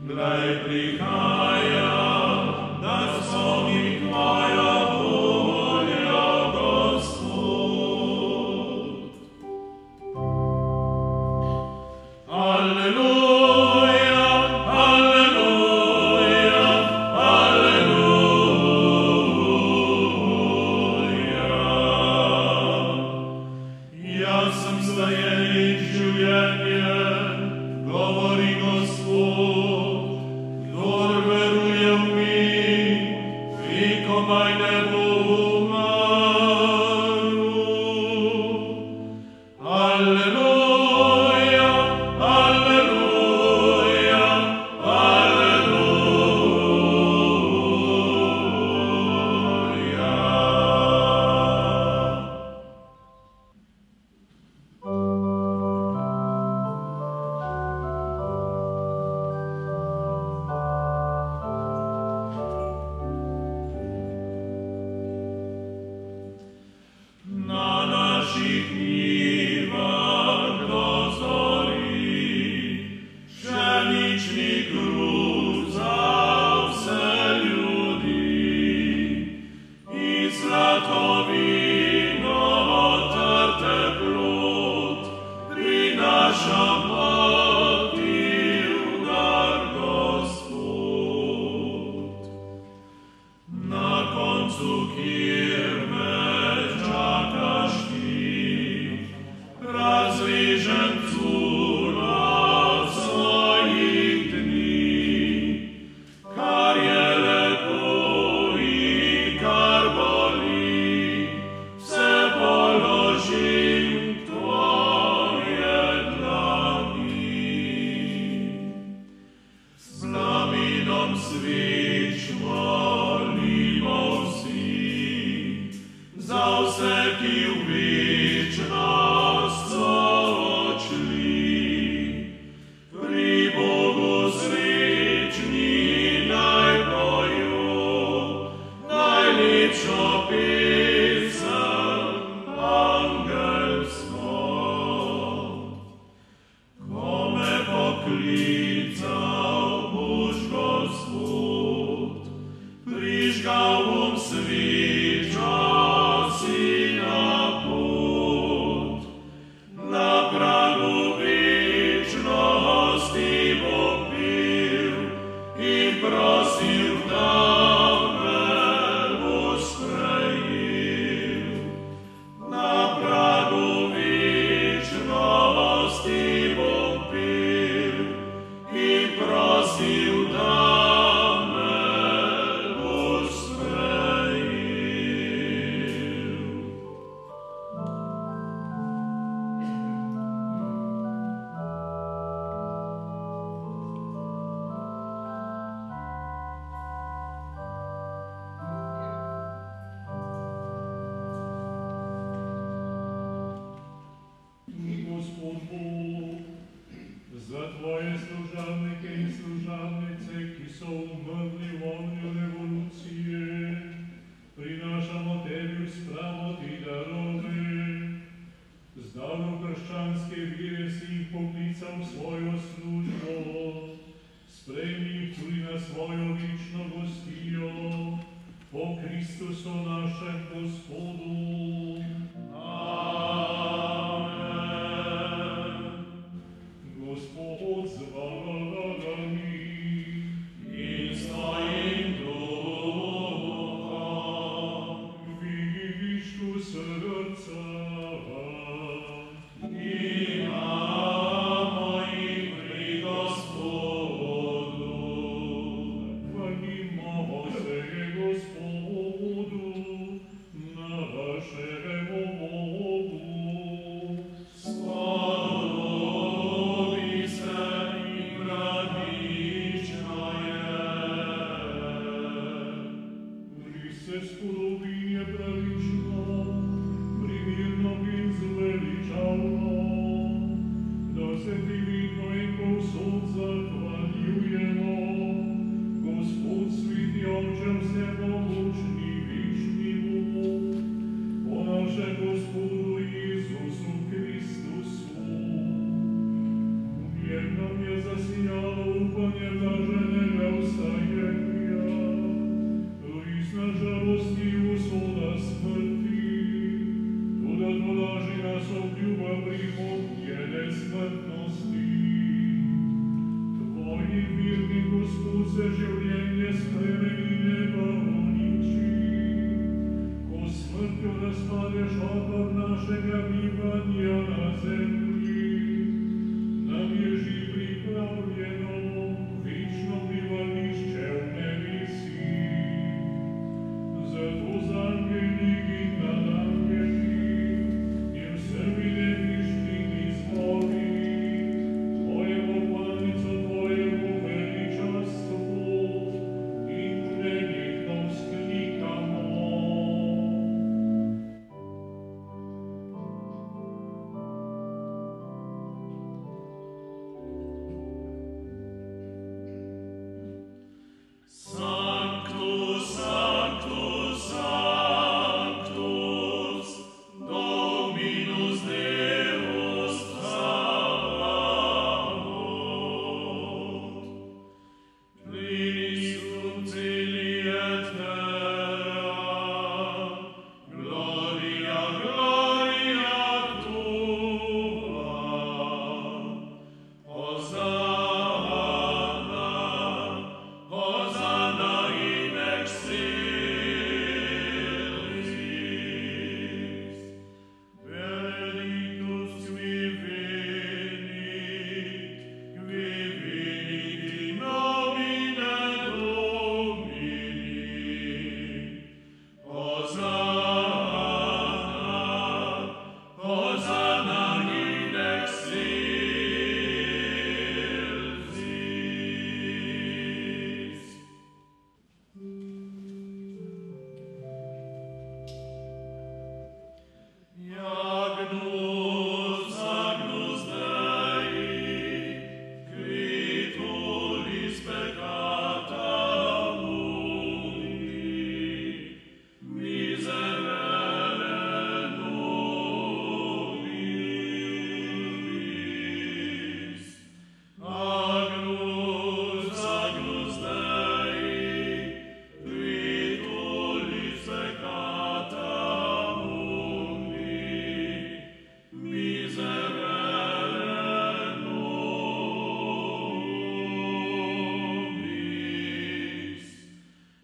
Glej prihaja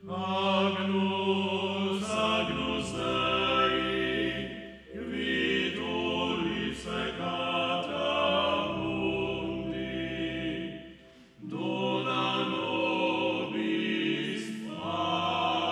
Agnus, Agnus Dei, qui tulis peccata mundi, dona nobis pacem.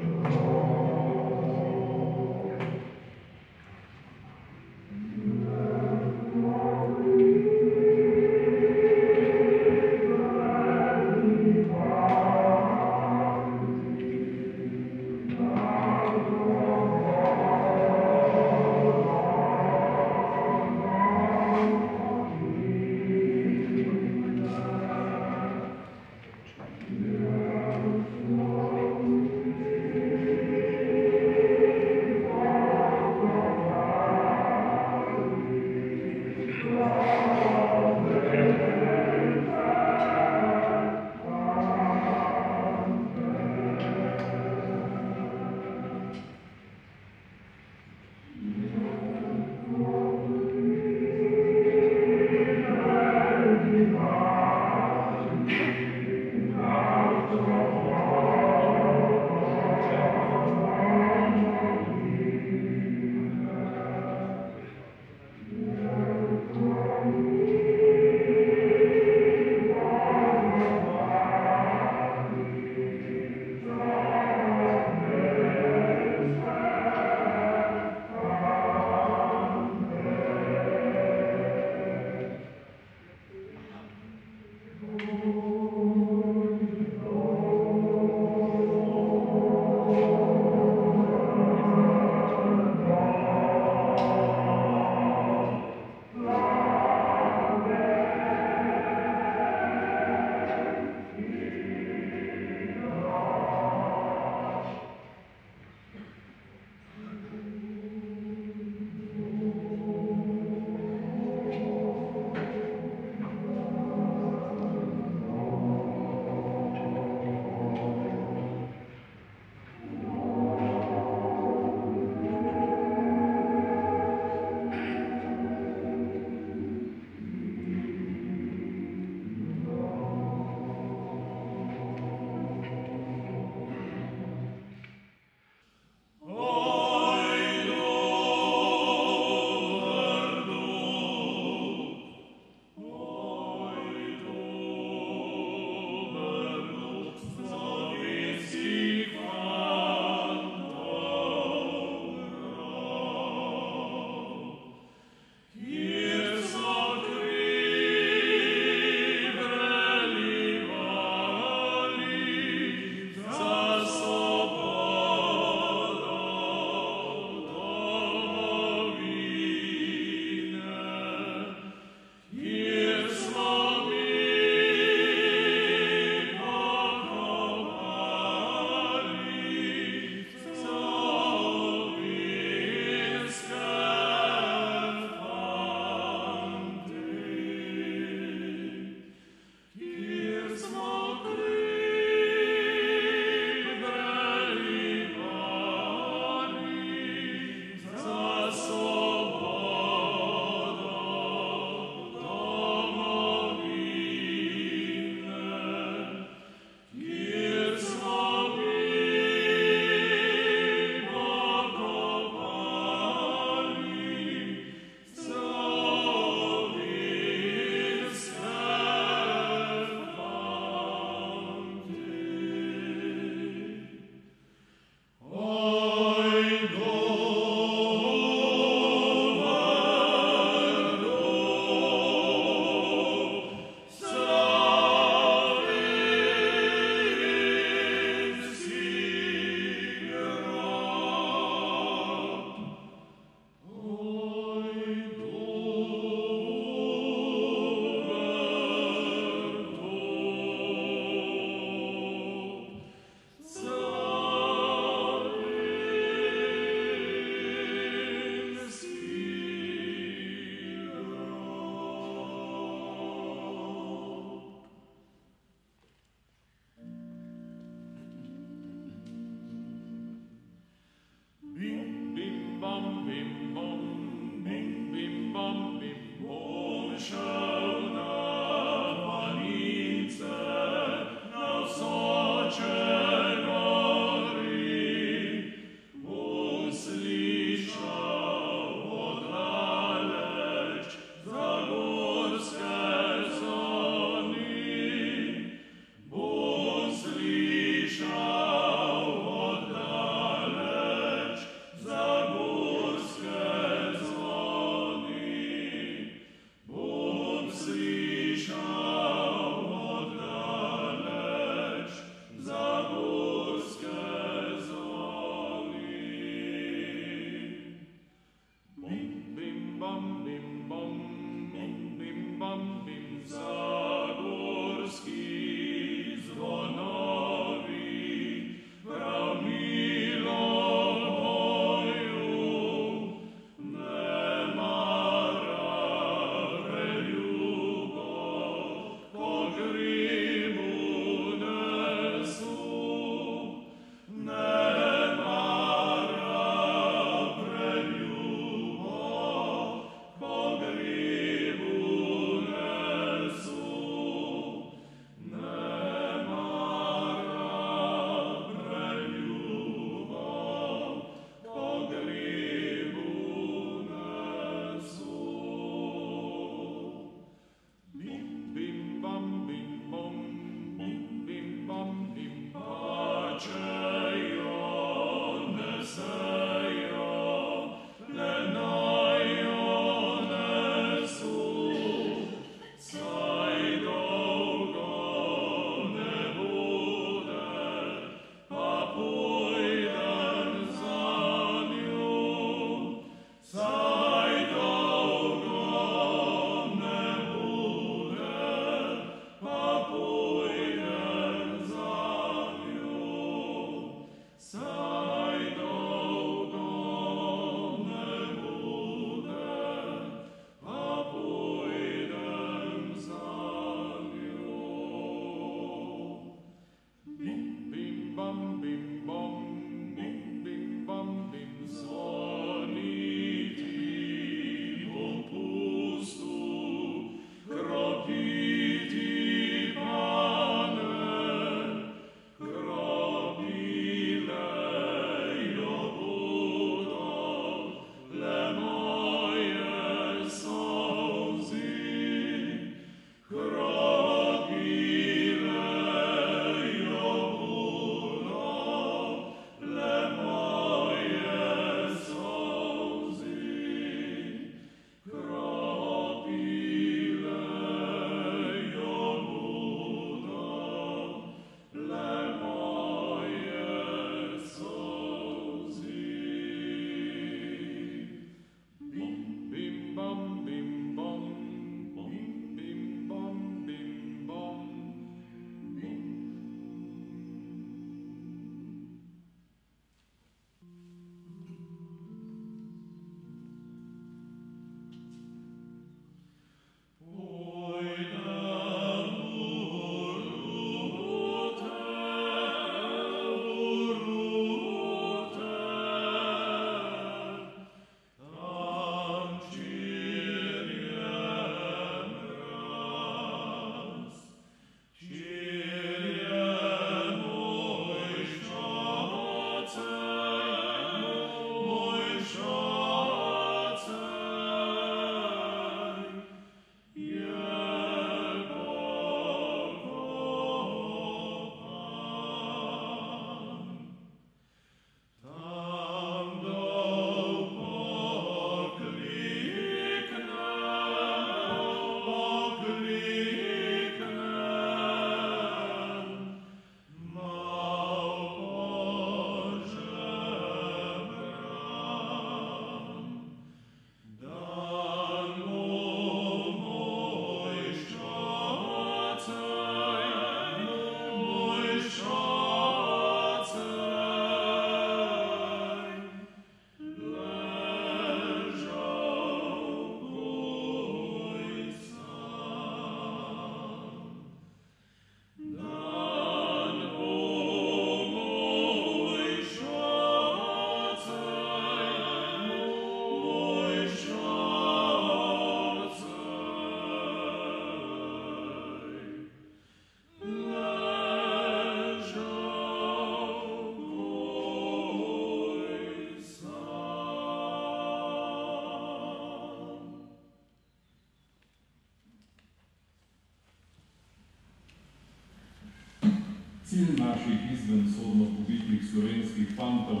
Cilj naših izvensodno pobitih slovenskih fantov,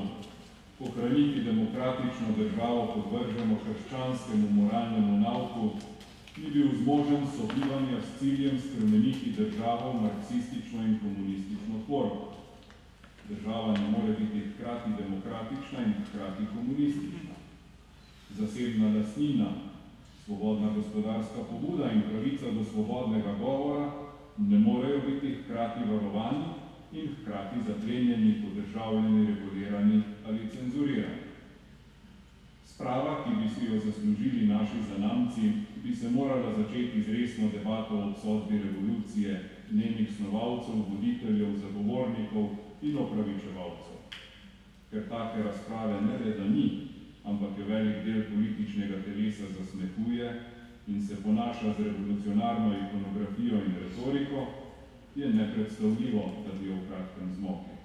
ohraniti demokratično državo podvrženo krščanskemu moralnemu nauku, ni bil zmožen sobivanja s ciljem spremeniti državo v marksistično in komunistično formo. Država ne more biti hkrati demokratična in hkrati komunistična. Zasebna lastnina, svobodna gospodarska pobuda in pravica do svobodnega govora ne morejo biti hkrati varovani in hkrati zaplenjeni, podržavljeni, regulirani ali cenzurirani. Sprava, ki bi si jo zaslužili naši zanamci, bi se morala začeti z resno debato o obsodbi revolucije, njenih snovalcev, voditeljev, zagovornikov in opravičevalcev. Ker take razprave ne le da ni, ampak jo velik del političnega telesa zasmehuje in se ponaša z revolucionarno ikonografijo in retoriko, je nepredstavljivo, da bi jo v kratkem zmokli.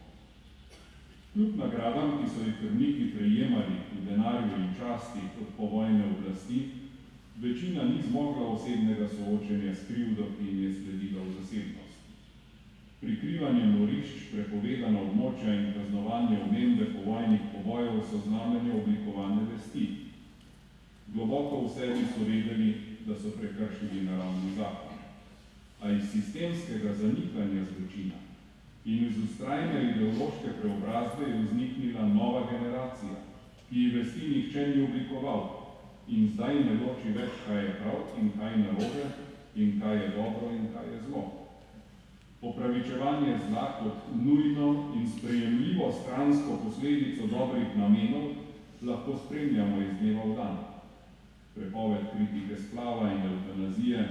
Kljub nagradam, ki so jih krvniki prejemali v denarju in časti od povojne oblasti, večina ni zmogla osebnega soočenja s krivdo, ki jim je sledila v zasebnost. Prikrivanje morišč, prepovedana območja in kaznovanje omembe povojnih pobojev so znamenje oblikovane vesti. Globoko v sebi so vedeli, da so prekršili naravni zakon. A iz sistemskega zanikanja zločina in iz vztrajne ideološke preobrazbe je vzniknila nova generacija, ki ji vesti nihče ni oblikoval in zdaj ne loči več, kaj je prav in kaj narobe in kaj je dobro in kaj je zlo. Opravičevanje zla kot nujno in sprejemljivo stransko posledico dobrih namenov lahko spremljamo iz dneva v dan. Prepoved kritike splava in evtanazije,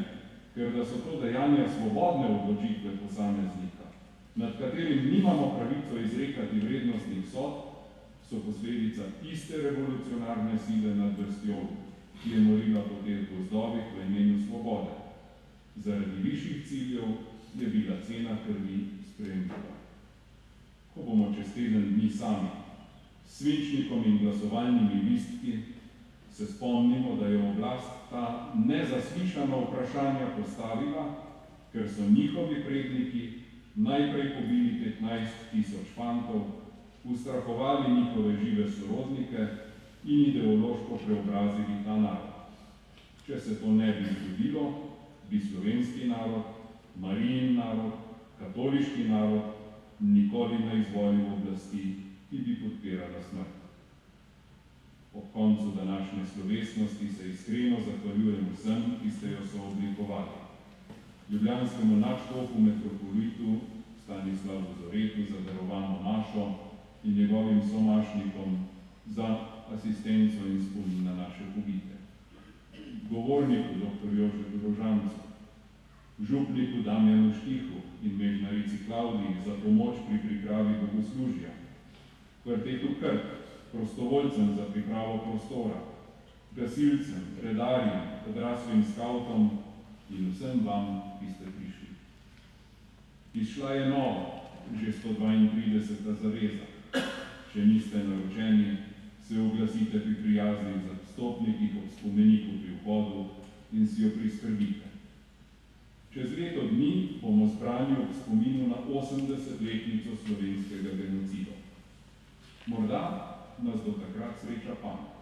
ker da so to dejanja svobodne odločitve posameznika, nad katerim nimamo pravico izrekati vrednostnih sodb, so posledica iste revolucionarne sile nad Bastionu, ki je morila po teh gozdovih v imenu svobode. Zaradi višjih ciljev je bila cena krvi sprejemljiva. Ko bomo čez teden dni sami, s svinčnikom in glasovalnimi listki, se spomnimo, da je oblast ta nezaslišana vprašanja postavila, ker so njihovi predniki najprej pobili 15.000 fantov, ustrahovali njihove žive sorodnike in ideološko preobrazili ta narod. Če se to ne bi zgodilo, bi slovenski narod, Marijin narod, katoliški narod nikoli ne izvolil oblasti, ki bi podpirala smrt. Ob koncu današnje slovesnosti se iskreno zahvaljujem vsem, ki ste jo sooblikovali. Ljubljanskemu nadškofu metropolitu Stanislavu Zoretu za darovano našo in njegovim somašnikom za asistenco in spomin na naše pobite. Govorniku dr. Jožetu Rožancu, župniku Damjanu Štihu in mežnarici Klavdiji za pomoč pri pripravi bogoslužja, kvartetu Krk, prostovoljcem za pripravo prostora, gasilcem, redarjem, odraslim skavtom in vsem vam, ki ste prišli. Izšla je nova, že 132. zaveza. Če niste naročeni, se oglasite pri prijaznih zastopnikih ob spomeniku pri vhodu in si jo priskrbite. Čez leto dni bomo zbrani ob spominu na 80-letnico slovenskega genocida. Morda nas do takrat sreča pamet.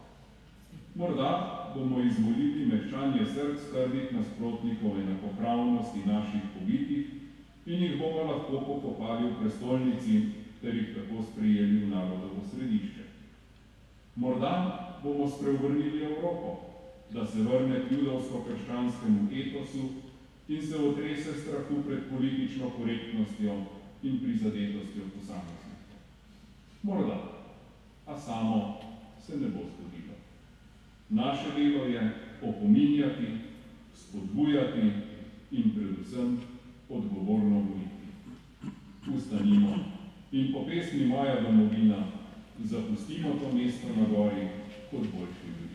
Morda bomo izvolili mehčanje src trdih nasprotnikov enakopravnosti naših pobitih in jih bomo lahko pokopali v prestolnici ter jih tako sprejeli v narodovo središče. Morda bomo spreobrnili Evropo, da se vrne k judovsko-krščanskemu etosu in se otrese strahu pred politično korektnostjo in prizadetostjo posameznika. Morda, a samo se ne bo zgodilo. Naše delo je opominjati, spodbujati in predvsem odgovorno voliti. Ustanimo in po pesmi Moja domovina zapustimo to mesto na gori kot boljši ljudi.